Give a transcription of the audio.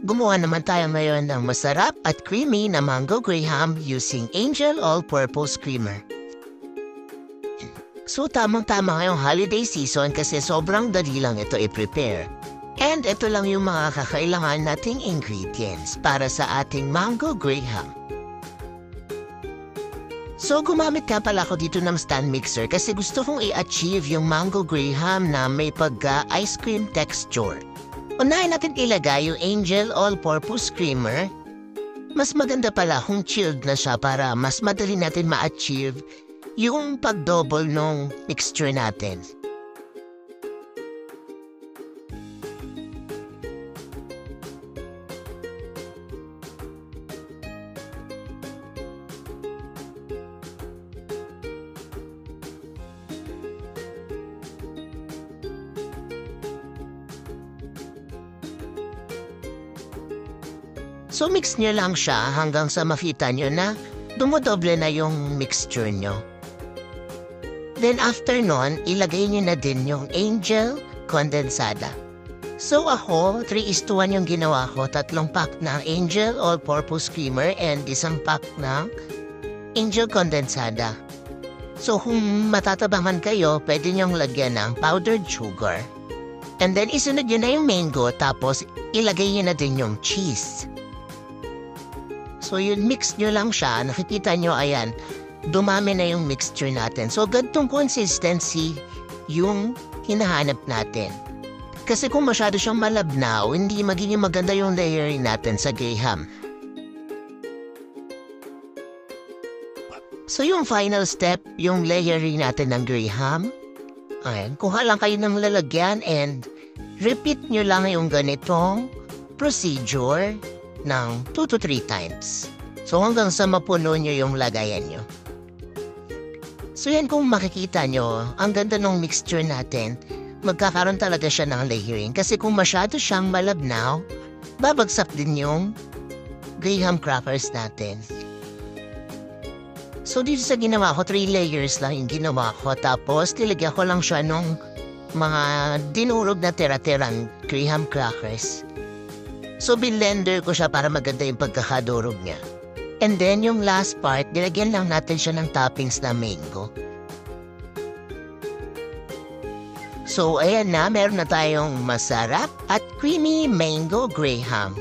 Gumawa naman tayo ngayon ng masarap at creamy na mango graham using Angel All-Purpose Creamer. So tamang-tama ngayong holiday season kasi sobrang dali lang ito i-prepare. And ito lang yung mga kakailangan nating ingredients para sa ating mango graham. So gumamit ka pala ako dito ng stand mixer kasi gusto kong i-achieve yung mango graham na may pagka-ice cream texture. Unahin natin ilagay yung Angel All-Purpose Creamer. Mas maganda pala kung chilled na siya para mas madali natin ma-achieve yung pag-double ng mixture natin. So mix nyo lang siya hanggang sa makita nyo na dumodoble na yung mixture nyo. Then after nun, ilagay nyo na din yung Angel Condensada. So ako, 3:1 yung ginawa ko. 3 pack ng Angel All-Purpose Creamer and 1 pack ng Angel Condensada. So kung matatabangan kayo, pwede nyong lagyan ng powdered sugar. And then isunod nyo na yung mango tapos ilagay nyo na din yung cheese. So yun, mix nyo lang siya. Nakikita nyo, ayan, dumami na yung mixture natin. So ganitong consistency yung hinahanap natin. Kasi kung masyado siyang malabnaw, hindi magiging maganda yung layering natin sa graham. So yung final step, yung layering natin ng graham. Ayan, kuha lang kayo ng lalagyan and repeat nyo lang yung ganitong procedure ng 2 to 3 times. So hanggang sa mapuno nyo yung lagayan nyo. So yan, kung makikita nyo, ang ganda ng mixture natin, magkakaroon talaga siya ng layering. Kasi kung masyado siyang malabnaw, babagsak din yung graham crackers natin. So dito sa ginawa ko, 3 layers lang yung ginawa ko. Tapos nilagyan ko lang siya nung mga dinurog na tira-tirang graham crackers. So blender ko siya para maganda yung pagkakadurog niya. And then yung last part, nilagyan lang natin siya ng toppings na mango. So ayan na, meron na tayong masarap at creamy mango graham.